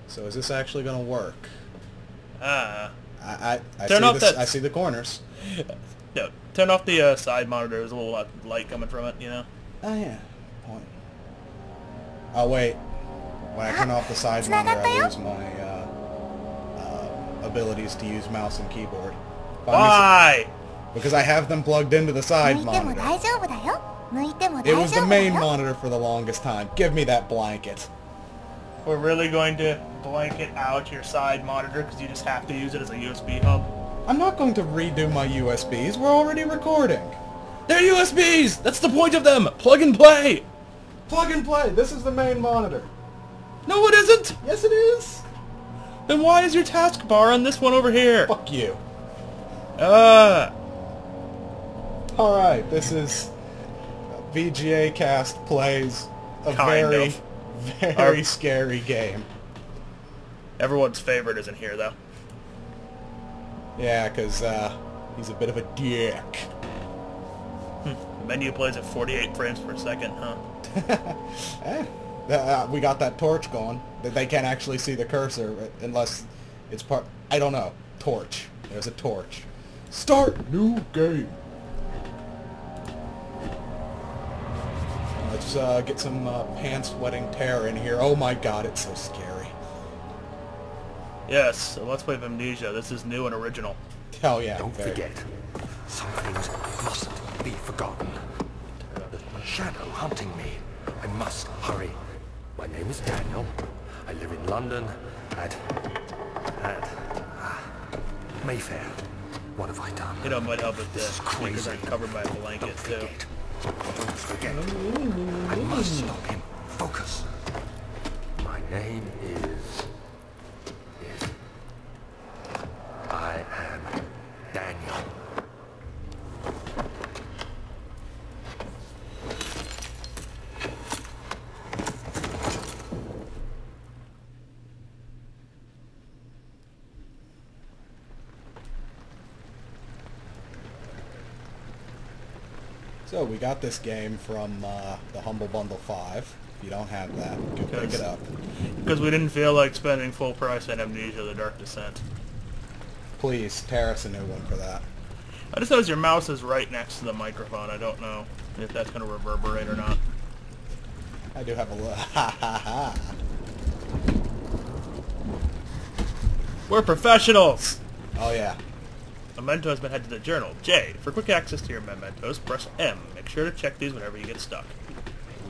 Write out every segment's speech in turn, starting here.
So is this actually gonna work? Ah. I Turn see off this, that. I see the corners. No, turn off the side monitor. There's a little light coming from it, you know? Oh yeah. Point. Oh wait. When I turn off the side monitor, I lose my abilities to use mouse and keyboard. Why? Because I have them plugged into the side monitor. It was the main monitor for the longest time. Give me that blanket. We're really going to blanket out your side monitor because you just have to use it as a USB hub? I'm not going to redo my USBs. We're already recording. They're USBs! That's the point of them! Plug and play! Plug and play. This is the main monitor. No, it isn't! Yes, it is. Then why is your taskbar on this one over here? Fuck you. Alright, this is... VGA Cast plays a very scary game. Everyone's favorite isn't here, though. Yeah, because he's a bit of a dick. The menu plays at 48 frames per second, huh? We got that torch going. They can't actually see the cursor unless it's part... I don't know. Torch. There's a torch. Start new game. Let's get some pants-wetting terror in here. Oh my god, it's so scary. Yes, so let's play Amnesia. This is new and original. Hell yeah. Don't forget, some things mustn't be forgotten. There's a shadow hunting me. I must hurry. My name is Daniel. I live in London at Mayfair. What have I done? You know, it might help if the This is speakers crazy. aren't covered by a blanket, too. Don't forget. I must stop him. Focus. My name is... I am Daniel. So we got this game from the Humble Bundle 5. If you don't have that, go pick it up. Because we didn't feel like spending full price on Amnesia: The Dark Descent. Please, tear us a new one for that. I just noticed your mouse is right next to the microphone. I don't know if that's going to reverberate or not. I do have a little... Ha ha ha. We're professionals! Oh yeah. Memento has been head to the journal. J. For quick access to your mementos, press M. Make sure to check these whenever you get stuck.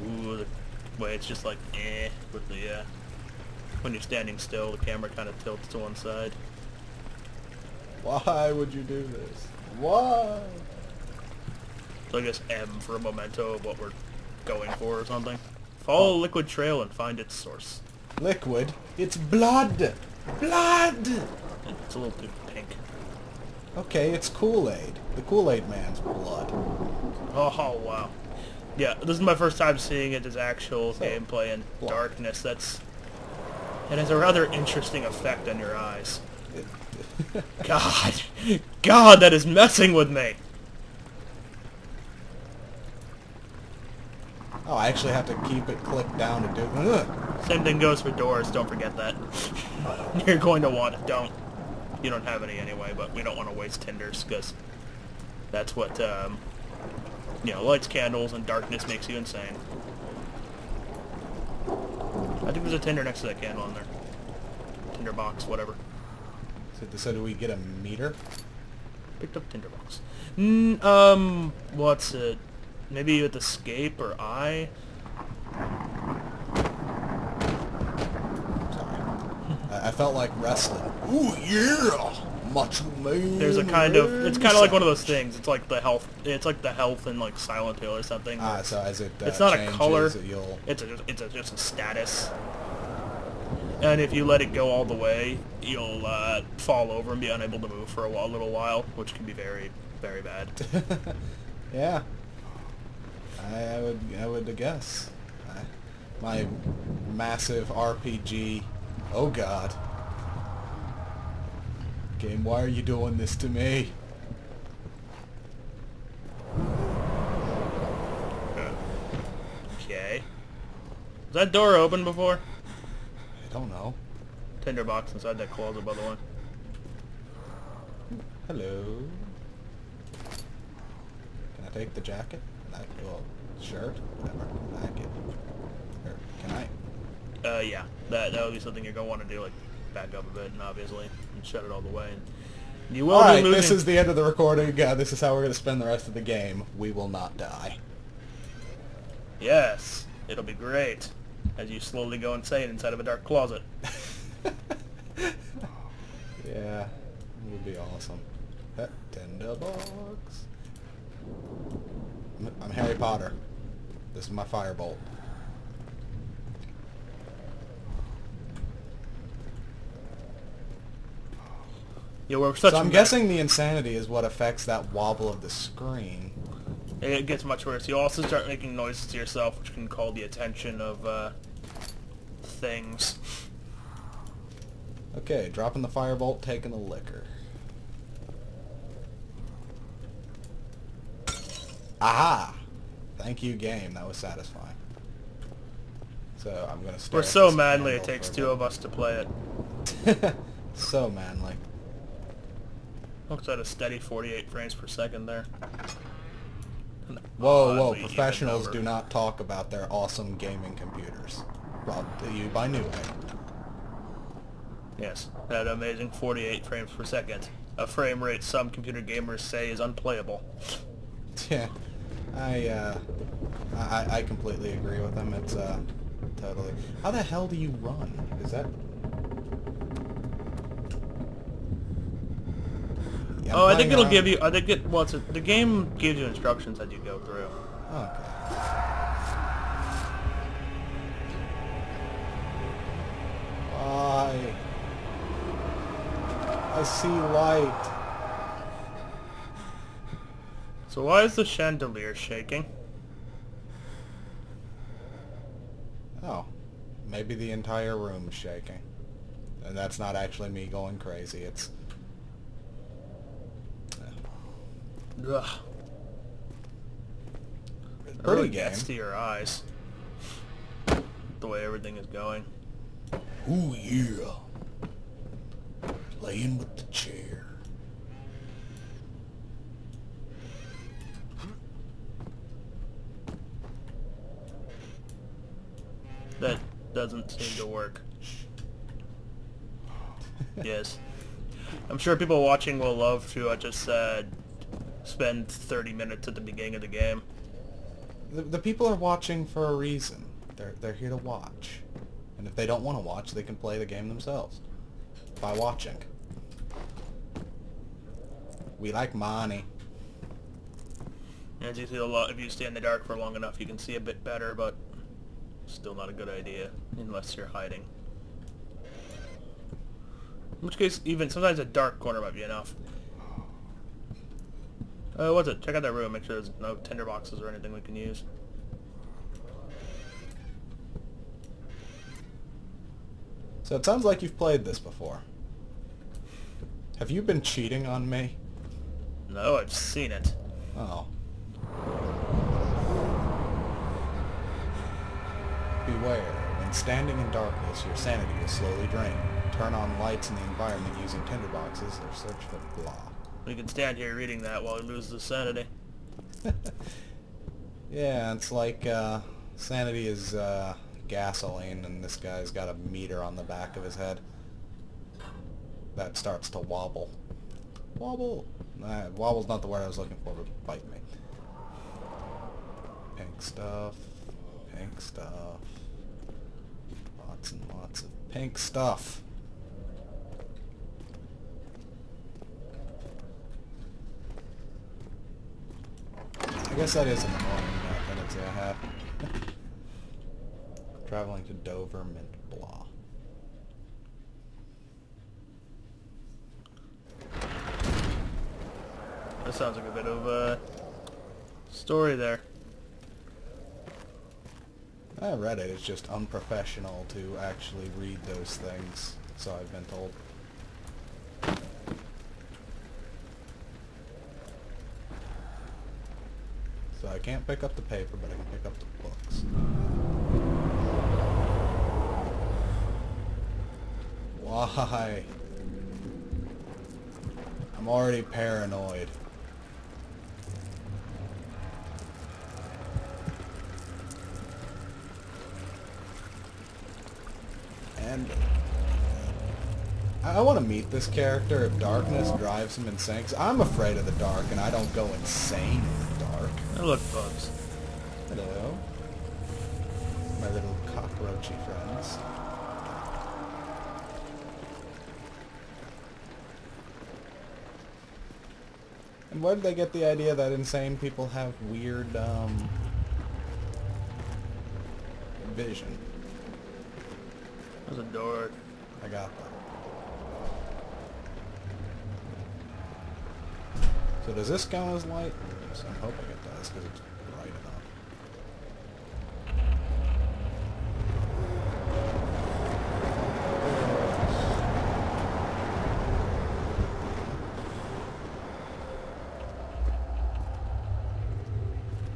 Ooh, the way it's just like, with the, when you're standing still, the camera kind of tilts to one side. Why would you do this? Why? So I guess M for a memento of what we're going for or something. Follow the liquid trail and find its source. Liquid? It's blood! Blood! It's a little too pink. Okay, it's Kool-Aid. The Kool-Aid Man's blood. Oh, wow. Yeah, this is my first time seeing it as actual gameplay in darkness. It has a rather interesting effect on your eyes. God, that is messing with me. Oh, I actually have to keep it clicked down to do... Ugh. Same thing goes for doors, don't forget that. You're going to want it, don't. You don't have any anyway, but we don't want to waste tinders, because that's what, you know, lights, candles, and darkness makes you insane. I think there's a tinder next to that candle in there. Tinder box, whatever. So do we get a meter? Picked up tinder box. What's it? Maybe with escape or I? I felt like wrestling. Ooh, yeah! Macho Man. There's a kind of... It's kind of like one of those things. It's like the health... It's like the health in, like, Silent Hill or something. Ah, so as it it's not changes, a color. It's It's just a status. And if you let it go all the way, you'll fall over and be unable to move for a little while, which can be very, very bad. Yeah. I would guess. My massive RPG... Oh god. Game, why are you doing this to me? Okay. Was that door open before? I don't know. tinderbox inside that closet, by the way. Hello. Can I take the jacket? Well, shirt? Whatever. Jacket. Or can I? Yeah. That would be something you're going to want to do, like, back up a bit, and obviously, and shut it all the way. And you will Alright, be losing... this is the end of the recording. This is how we're going to spend the rest of the game. We will not die. Yes. It'll be great. As you slowly go insane inside of a dark closet. Yeah. It would be awesome. Tinderbox. I'm Harry Potter. This is my firebolt. Yeah, we're such So I'm guessing the insanity is what affects that wobble of the screen. It gets much worse. You also start making noises to yourself, which can call the attention of things. Okay, dropping the firebolt, taking the liquor. Aha! Thank you, game. That was satisfying. So I'm gonna start. We're so manly it takes two of us to play it. So manly. Looks at a steady 48 frames per second there. Whoa, whoa! Oddly even Professionals number. do not talk about their awesome gaming computers. Brought to you by Newegg. Yes, that amazing 48 frames per second. A frame rate some computer gamers say is unplayable. Yeah, I completely agree with them. It's totally. How the hell do you run? Is that? Yeah, I'm Oh, I think playing it'll around. give you. I think it. Well, the game gives you instructions as you go through. Okay. Why? I see light. So why is the chandelier shaking? Oh, maybe the entire room is shaking. And that's not actually me going crazy. It's... Ugh. It Pretty really game. gets to your eyes. The way everything is going. Ooh, yeah. Playing with the chair. That doesn't seem to work. Yes. I'm sure people watching will love to just spend 30 minutes at the beginning of the game. The people are watching for a reason. They're here to watch. And if they don't want to watch, they can play the game themselves. By watching. We like money. As you see a lot, if you stay in the dark for long enough, you can see a bit better, but still not a good idea unless you're hiding. In which case, even sometimes a dark corner might be enough. What's it? Check out that room. Make sure there's no tinder boxes or anything we can use. So it sounds like you've played this before. Have you been cheating on me? No, I've seen it. Oh. Beware. When standing in darkness, your sanity will slowly drain. Turn on lights in the environment using tinderboxes or search for blah. We can stand here reading that while we lose the sanity. Yeah, it's like sanity is gasoline, and this guy's got a meter on the back of his head that starts to wobble. Wobble! Nah, wobble's not the word I was looking for, but bite me. Pink stuff. Pink stuff. Lots and lots of pink stuff. I guess that is an annoying tendency I have. Traveling to Dover, mint blah. That sounds like a bit of a story there. I read it. It's just unprofessional to actually read those things, so I've been told. So I can't pick up the paper, but I can pick up the books. Why? I'm already paranoid. And I want to meet this character if darkness drives him insane. 'Cause I'm afraid of the dark, and I don't go insane in the dark. Oh, look, bugs. Hello. My little cockroachy friends. And where did they get the idea that insane people have weird, vision? There's a door. I got that. So does this count as light? So I'm hoping it does, because it's bright enough.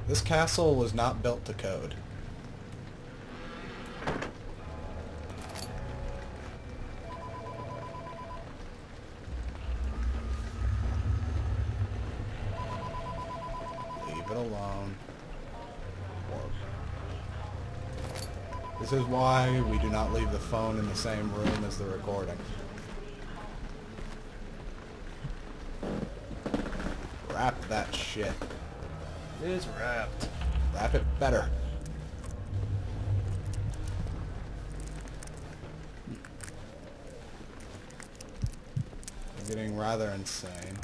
This castle was not built to code. Leave it alone. This is why we do not leave the phone in the same room as the recording. Wrap that shit. It's wrapped. Wrap it better. I'm getting rather insane.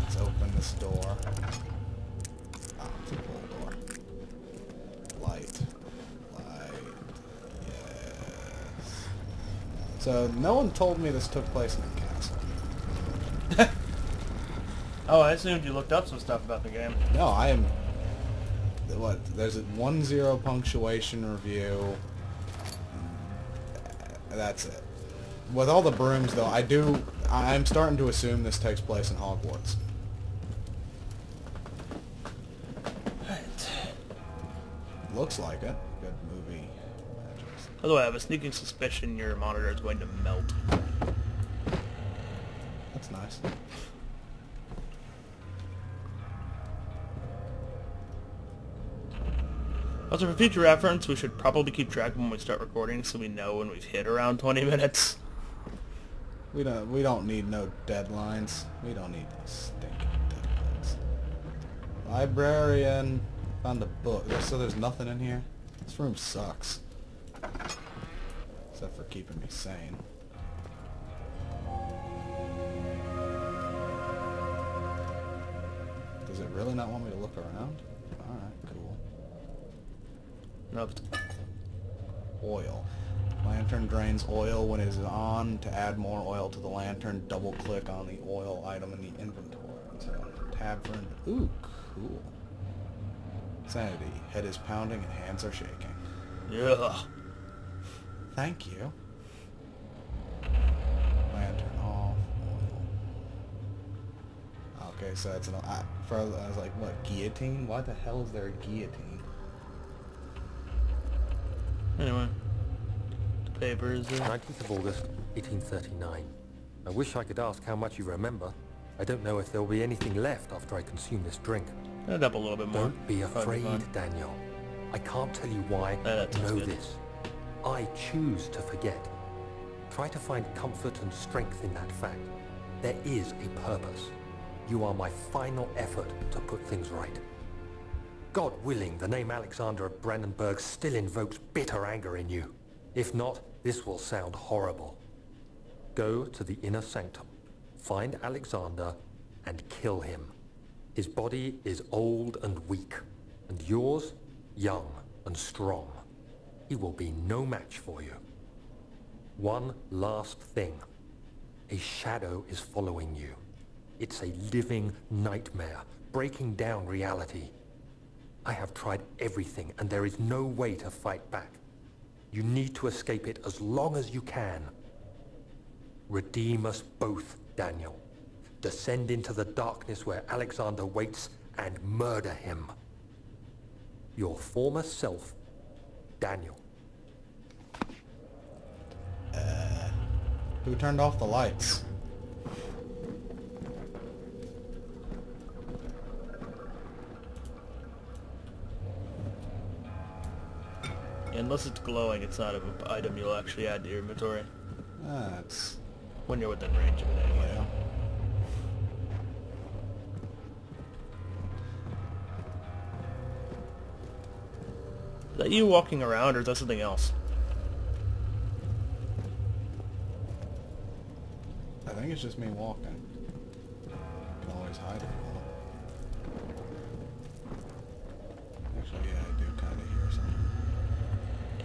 Let's open this door. Ah, it's a pull door. Light. Light. Yes. So, no one told me this took place in a castle. Oh, I assumed you looked up some stuff about the game. No, I am... What? There's a 1-0 punctuation review. That's it. With all the brooms, though, I'm starting to assume this takes place in Hogwarts. Right. Looks like it. Good movie magic. By the way, I have a sneaking suspicion your monitor is going to melt. That's nice. Also, for future reference, we should probably keep track of when we start recording so we know when we've hit around 20 minutes. We don't need no deadlines. We don't need no stinking deadlines. Librarian found a book. So there's nothing in here? This room sucks. Except for keeping me sane. Does it really not want me to look around? Alright, cool. Nope. Oil. Lantern drains oil when it is on. To add more oil to the lantern, double click on the oil item in the inventory. So, tab for... Ooh, cool. Sanity. Head is pounding and hands are shaking. Yeah. Thank you. Lantern off. Oil. Okay, so that's an... I was like, what, guillotine? Why the hell is there a guillotine? Anyway. The papers. 19th of August, 1839. I wish I could ask how much you remember. I don't know if there'll be anything left after I consume this drink. Add up a little bit more. Don't be Probably afraid, fine. Daniel. I can't tell you why. That sounds Know good. this. I choose to forget. Try to find comfort and strength in that fact. There is a purpose. You are my final effort to put things right. God willing, the name Alexander of Brandenburg still invokes bitter anger in you. If not, this will sound horrible. Go to the inner sanctum, find Alexander, and kill him. His body is old and weak, and yours, young and strong. He will be no match for you. One last thing. A shadow is following you. It's a living nightmare, breaking down reality. I have tried everything, and there is no way to fight back. You need to escape it as long as you can. Redeem us both, Daniel. Descend into the darkness where Alexander waits and murder him. Your former self, Daniel. Who turned off the lights? Unless it's glowing, it's not an item you'll actually add to your inventory. That's... When you're within range of it anyway. Yeah. Is that you walking around, or is that something else? I think it's just me walking. You can always hide if you want. Actually, yeah, I do kind of hear something.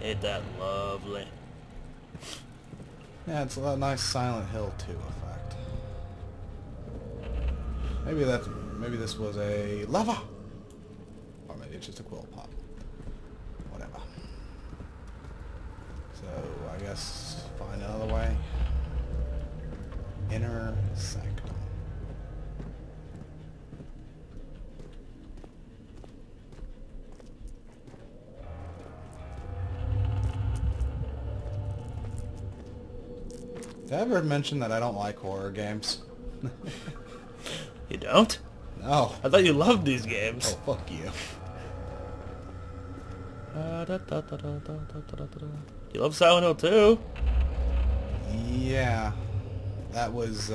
Ain't that lovely? Yeah, it's a nice Silent Hill 2 effect. Maybe this was a lava, or maybe it's just a quill pop. Whatever. So I guess find another way. Inner sanctum. Did I ever mention that I don't like horror games? You don't? No. I thought you loved these games. Oh, fuck you. You love Silent Hill 2? Yeah. That was,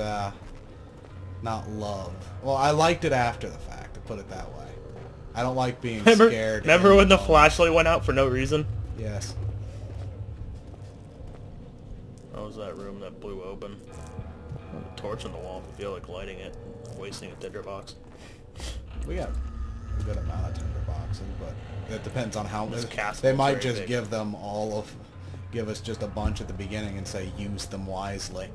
not love. Well, I liked it after the fact, to put it that way. I don't like being scared. Remember when the flashlight went out for no reason? Yes. What was that room that blew open? A torch on the wall. I feel like lighting it, wasting a tinderbox. We got a good amount of tinder boxes, but it depends on how... This castle They is might very just big. give them all of... Give us just a bunch at the beginning and say, use them wisely.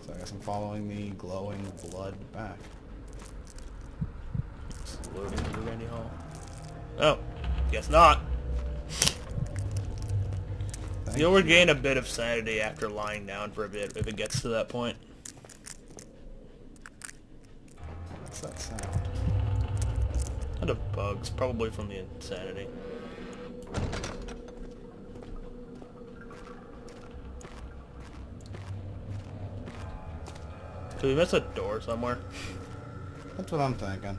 So I guess I'm following the glowing blood back. It's loading into Randy Hall. Oh, guess not. Thank You'll you. regain a bit of sanity after lying down for a bit if it gets to that point. What's that sound? Kind of bugs, probably from the insanity. Did we miss a door somewhere? That's what I'm thinking.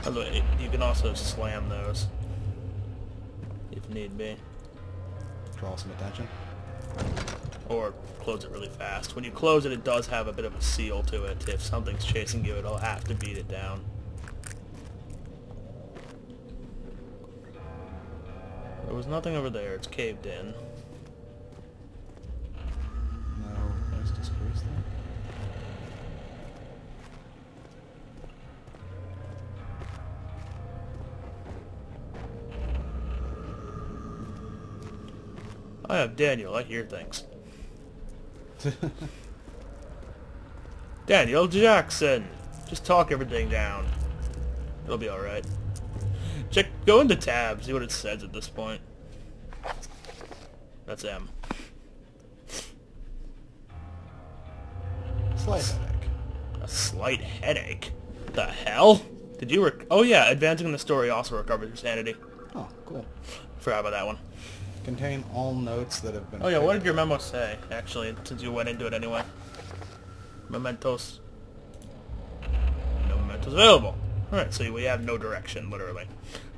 By the way, you can also slam those if need be, Draw some attention. or close it really fast. When you close it, it does have a bit of a seal to it. If something's chasing you, it'll have to beat it down. There was nothing over there. It's caved in. No place to squeeze them. I am Daniel. I hear things. Daniel Jackson. Just talk everything down. It'll be alright. Go into tab, see what it says at this point. That's M. Slight headache. A slight headache? The hell? Did you oh yeah, advancing in the story also recovers your sanity. Oh, cool. Forgot about that one. Contain all notes that have been... Oh yeah, what did picked. your memo say, actually, since you went into it anyway? Mementos. No mementos available. Alright, so we have no direction, literally.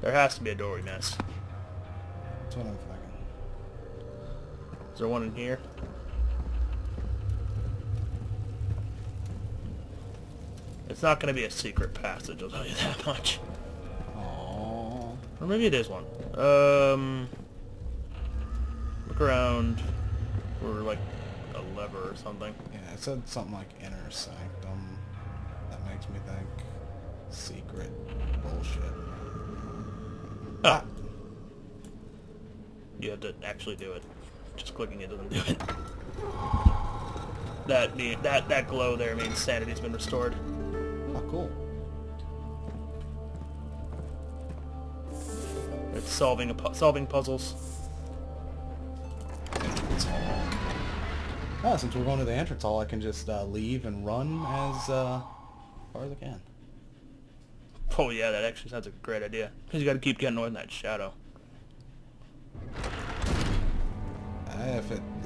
There has to be a door we missed. That's what I'm thinking. Is there one in here? It's not going to be a secret passage, I'll tell you that much. Aww. Or maybe it is one. Look around for, like, a lever or something. Yeah, it said something like inner sanctum. That makes me think secret bullshit. Oh. You have to actually do it. Just clicking it doesn't do it. That glow there means sanity's been restored. Oh, cool. It's solving puzzles. Entrance hall. Ah, since we're going to the entrance hall, I can just leave and run as far as I can. Oh yeah, that actually sounds like a great idea. Because you got to keep getting away in that shadow.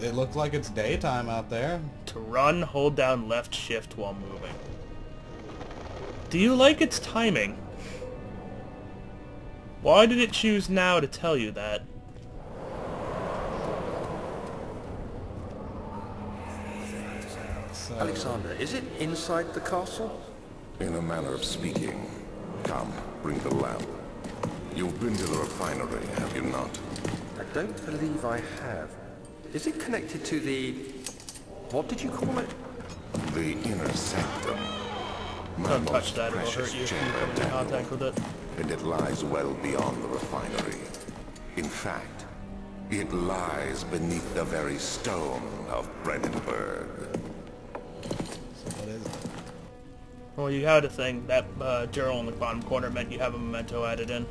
it looked like it's daytime out there. To run, hold down left shift while moving. Do you like its timing? Why did it choose now to tell you that? So, Alexander, is it inside the castle? In a manner of speaking. Come, bring the lamp. You've been to the refinery, have you not? I don't believe I have. Is it connected to the... what did you call it? The inner sanctum. My Don't touch most that, it'll precious hurt you if you chamber, come into Daniel. contact with it. And it lies well beyond the refinery. In fact, it lies beneath the very stone of Brennenburg. so what is it? Well, you had a thing. That journal in the bottom corner meant you have a memento added in.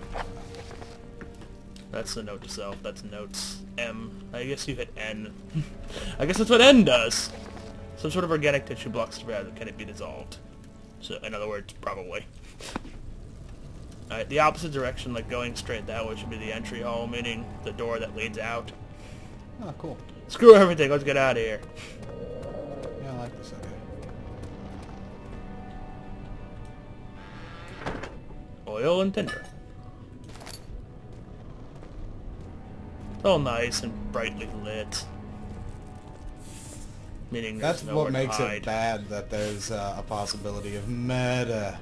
That's the note to self. That's notes. M. I guess you hit N. I guess that's what N does. Some sort of organic tissue blocks the red. Can it be dissolved? So, in other words, probably. Alright, the opposite direction, like going straight that way, should be the entry hall, meaning the door that leads out. Oh, cool. Screw everything. Let's get out of here. Yeah, I like this idea. Oil and tinder. All nice and brightly lit. Meaning there's That's nowhere what to makes hide. it bad, that there's a possibility of meta.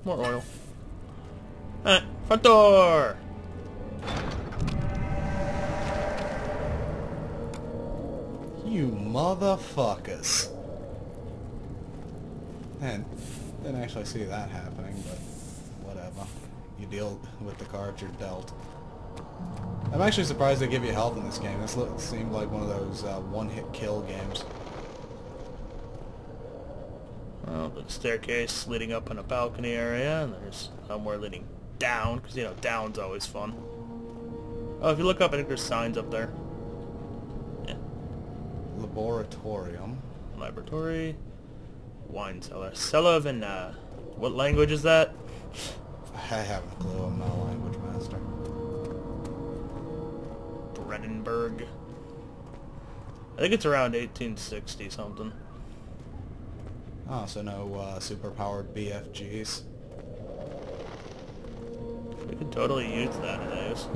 More oil. Front door! You motherfuckers. Man, didn't actually see that happening, but whatever. You deal with the cards you're dealt. I'm actually surprised they give you health in this game. This seemed like one of those one-hit kill games. Well, the staircase leading up in a balcony area, and there's somewhere leading down, because, you know, down's always fun. Oh, if you look up, I think there's signs up there. Yeah. Laboratorium. Laboratory. Wine cellar. Cellar of what language is that? I haven't a clue. I'm not a language master. Brennenburg. I think it's around 1860 something. Oh, so no super-powered BFGs. We could totally use that nowadays.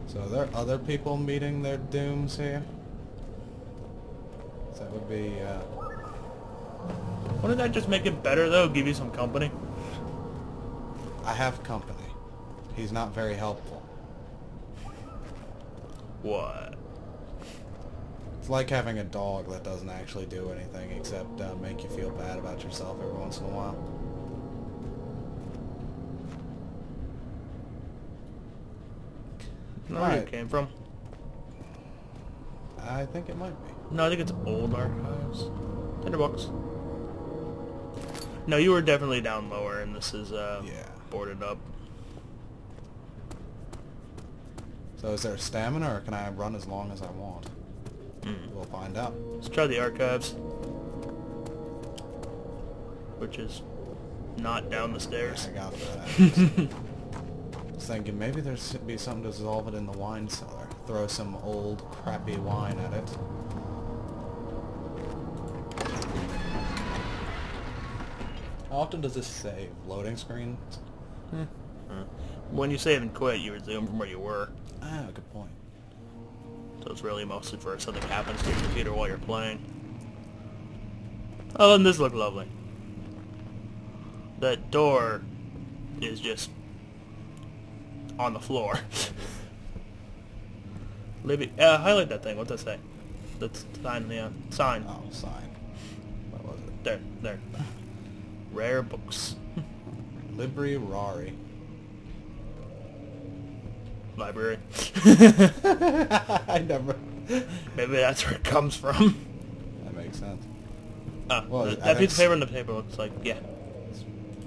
So are there other people meeting their dooms here? So that would be, Wouldn't that just make it better, though? Give you some company? I have company. He's not very helpful. What? It's like having a dog that doesn't actually do anything except make you feel bad about yourself every once in a while. I don't know where it Alright. came from. I think it might be. No, I think it's old archives. Tinderbox. No, you were definitely down lower, and this is Yeah. boarded up. So is there stamina, or can I run as long as I want? We'll find out. Let's try the archives. Which is not down the stairs. I got that. I was thinking maybe there should be something to dissolve it in the wine cellar. Throw some old, crappy wine at it. How often does this save? Loading screen? When you save and quit, you resume from where you were. Ah, good point. So it's really mostly for if something happens to your computer while you're playing. Oh, doesn't this look lovely? That door is just on the floor. Libby, highlight that thing. What's that say? That's sign, yeah. Sign. Oh, sign. What was it? There. Rare books. Libri Rari. Library. I never... Maybe that's where it comes from. That makes sense. Well, I that think piece of paper on the paper looks like, yeah.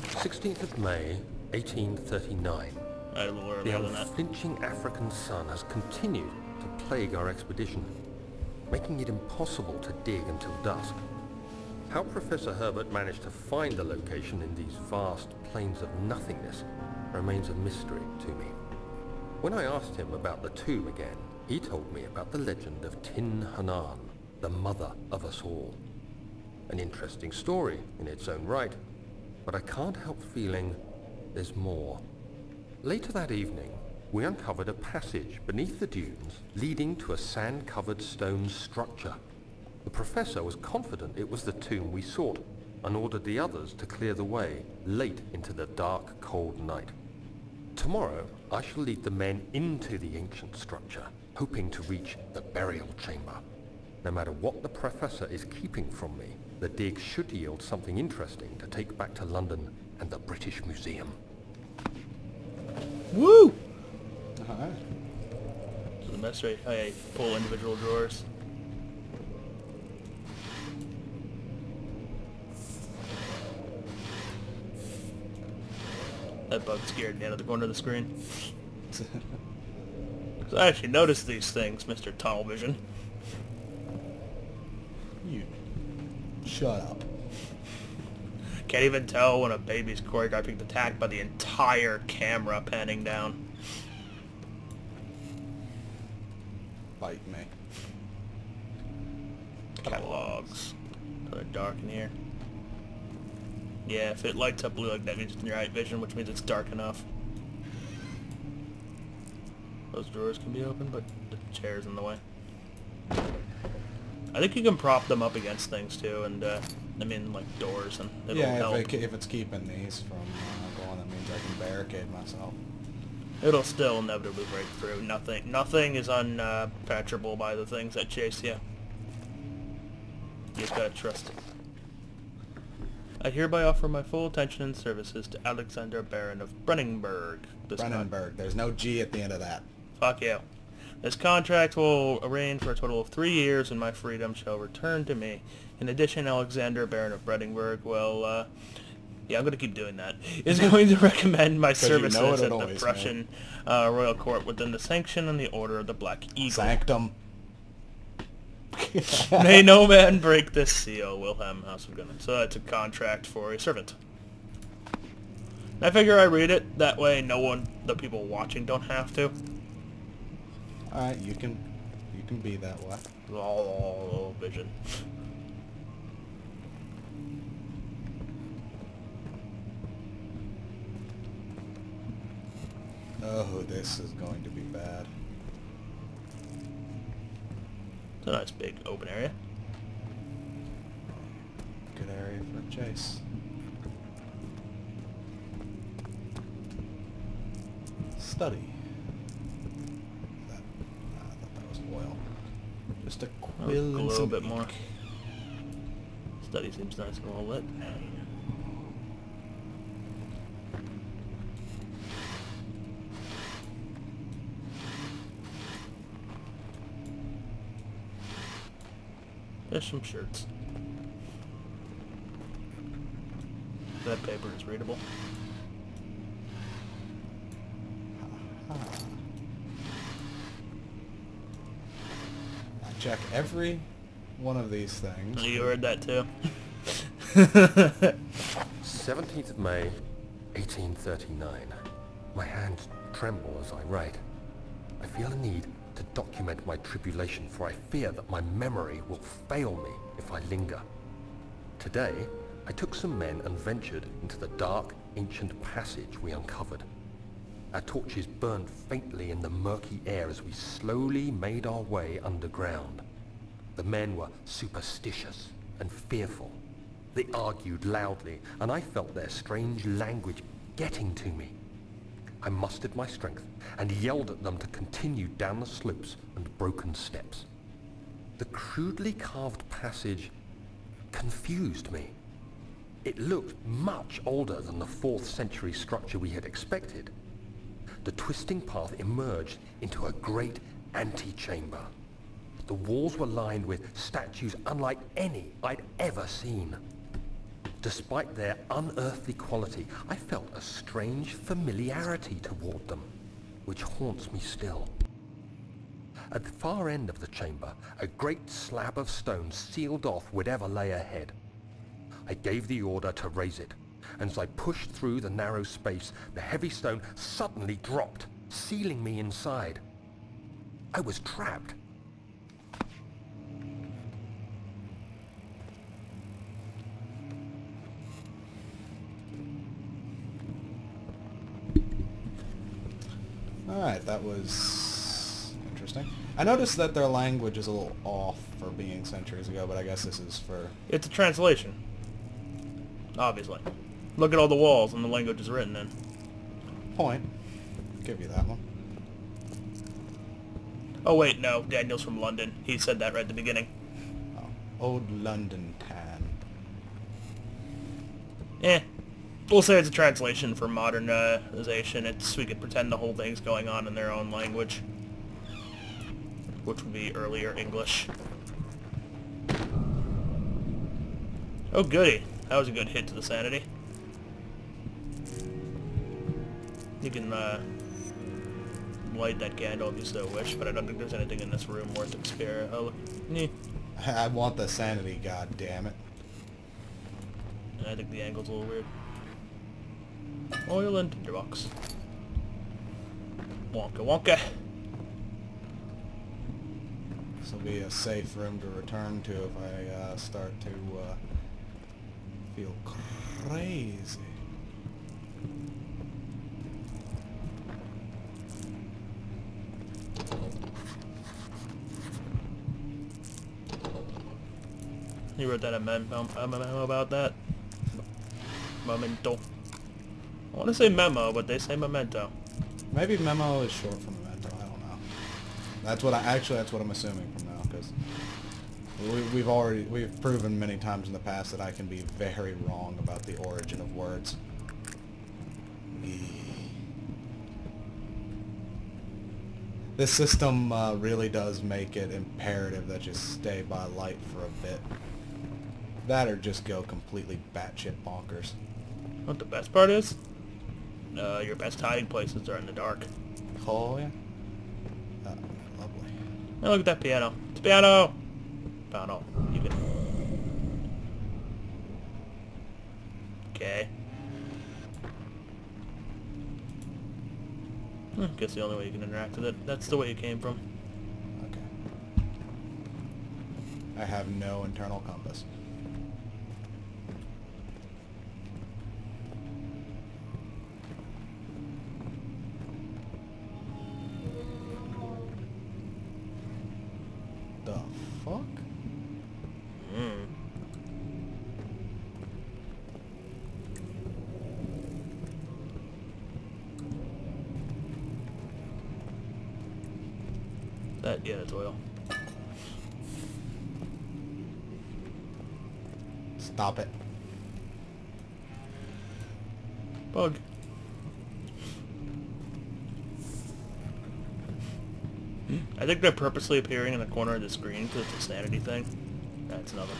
16th of May, 1839. A little The earlier than that. unflinching African sun has continued to plague our expedition, making it impossible to dig until dusk. How Professor Herbert managed to find the location in these vast plains of nothingness remains a mystery to me. When I asked him about the tomb again, he told me about the legend of Tin Hanan, the mother of us all. An interesting story in its own right, but I can't help feeling there's more. Later that evening, we uncovered a passage beneath the dunes leading to a sand-covered stone structure. The professor was confident it was the tomb we sought and ordered the others to clear the way late into the dark, cold night. Tomorrow, I shall lead the men into the ancient structure, hoping to reach the burial chamber. No matter what the professor is keeping from me, the dig should yield something interesting to take back to London and the British Museum. Woo! Alright. So the mystery, how you pull individual drawers. That bug scared me out of the corner of the screen. So I actually noticed these things, Mr. Tunnel Vision. You shut up. Can't even tell when a baby's choreographing attack by the entire camera panning down. Bite me. Catalogs. They're dark in here. Yeah, if it lights up blue like that means it's in your night vision, which means it's dark enough. Those drawers can be open, but the chair's in the way. I think you can prop them up against things too, and I mean like doors, and it'll help. If it's keeping these from going, that means I can barricade myself. It'll still inevitably break through. Nothing is unpenetrable by the things that chase you. You just gotta trust it. I hereby offer my full attention and services to Alexander Baron of Brennenburg. Brennenburg. There's no G at the end of that. Fuck you. This contract will arrange for a total of 3 years, and my freedom shall return to me. In addition, Alexander Baron of Brennenburg will, yeah, I'm going to keep doing that, is going to recommend my services at the Prussian Royal Court within the sanction and the Order of the Black Eagle. Sanctum. May no man break this seal, Wilhelm House of Gunnan. So that's a contract for a servant. I figure I read it, that way the people watching don't have to. Alright, you can be that way. Oh, vision. Oh, this is going to be bad. It's a nice big open area. Good area for a chase. Study. I thought that was oil. Just a quill and a little some bit ink. more. Study seems nice and well lit. There's some shirts. That paper is readable. I check every one of these things. You heard that too. 17th of May, 1839. My hands tremble as I write. I feel a need to document my tribulation, for I fear that my memory will fail me if I linger. Today, I took some men and ventured into the dark, ancient passage we uncovered. Our torches burned faintly in the murky air as we slowly made our way underground. The men were superstitious and fearful. They argued loudly, and I felt their strange language getting to me. I mustered my strength and yelled at them to continue down the slopes and broken steps. The crudely carved passage confused me. It looked much older than the 4th century structure we had expected. The twisting path emerged into a great antechamber. The walls were lined with statues unlike any I'd ever seen. Despite their unearthly quality, I felt a strange familiarity toward them, which haunts me still. At the far end of the chamber, a great slab of stone sealed off whatever lay ahead. I gave the order to raise it, and as I pushed through the narrow space, the heavy stone suddenly dropped, sealing me inside. I was trapped. Alright, that was interesting. I noticed that their language is a little off for being centuries ago, but I guess this is for... It's a translation. Obviously. Look at all the walls and the language is written in. Point. Give you that one. Oh wait, no. Daniel's from London. He said that right at the beginning. Oh. Old London tan. Eh. We'll say it's a translation for modernization. We could pretend the whole thing's going on in their own language. Which would be earlier English. Oh goody. That was a good hit to the sanity. You can light that candle if you so wish, but I don't think there's anything in this room worth experience. Oh, look. I want the sanity, god damn it. I think the angle's a little weird. Oil and tinderbox. Wonka wonka. This will be a safe room to return to if I start to feel crazy. You wrote that a memo about that? Memento. I want to say memo, but they say memento. Maybe memo is short for memento. I don't know. That's what that's what I'm assuming from now, because we've proven many times in the past that I can be very wrong about the origin of words. This system really does make it imperative that you stay by light for a bit. That or just go completely batshit bonkers. What the best part is? Your best hiding places are in the dark. Oh, yeah? Lovely. Now look at that piano. It's a piano! Piano. You can... Okay. Guess the only way you can interact with it. That's the way you came from. Okay. I have no internal compass. The fuck? Yeah, that's oil. Stop it. Bug. I think they're purposely appearing in the corner of the screen because it's a sanity thing. That's another.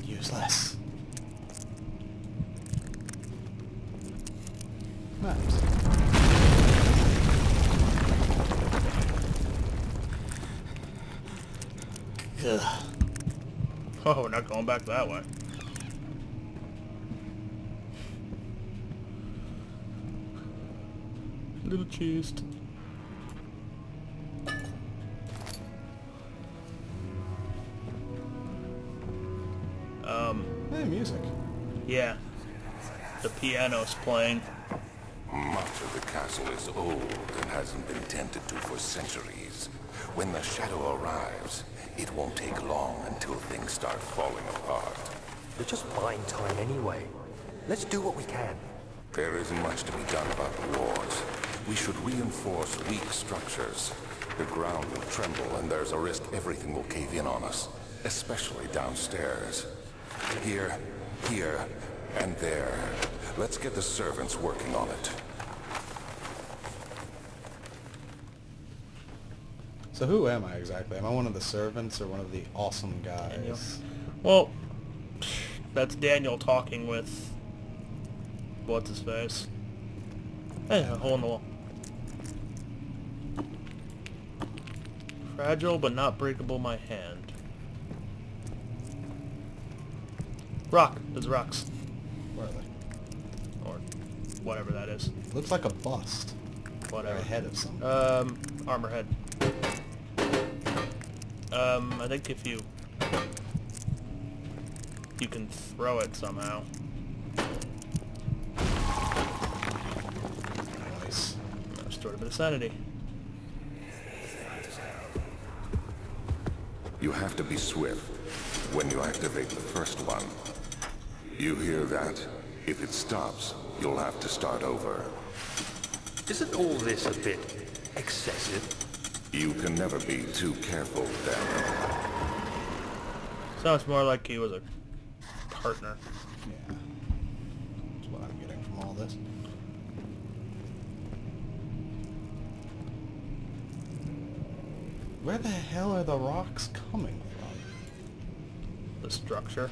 Useless. Maps. Ugh. Oh, we're not going back that way. Little chest. Hey, music. Yeah. The piano's playing. Much of the castle is old and hasn't been tended to for centuries. When the shadow arrives, it won't take long until things start falling apart. We're just buying time anyway. Let's do what we can. There isn't much to be done about the walls. We should reinforce weak structures. The ground will tremble and there's a risk everything will cave in on us, especially downstairs. Here, and there. Let's get the servants working on it. So who am I exactly? Am I one of the servants or one of the awesome guys? Daniel. Well, that's Daniel talking with what's his face. Hey, a hole in the wall. Fragile but not breakable, my hand. Rock. There's rocks. Where are they? Or whatever that is. Looks like a bust. Whatever. Or a head of something. Armor head. I think if you can throw it somehow. Nice. Restored a bit of sanity. You have to be swift when you activate the first one. You hear that? If it stops, you'll have to start over. Isn't all this a bit excessive? You can never be too careful, then. Sounds more like he was a partner. Yeah. That's what I'm getting from all this. Where the hell are the rocks coming from? The structure.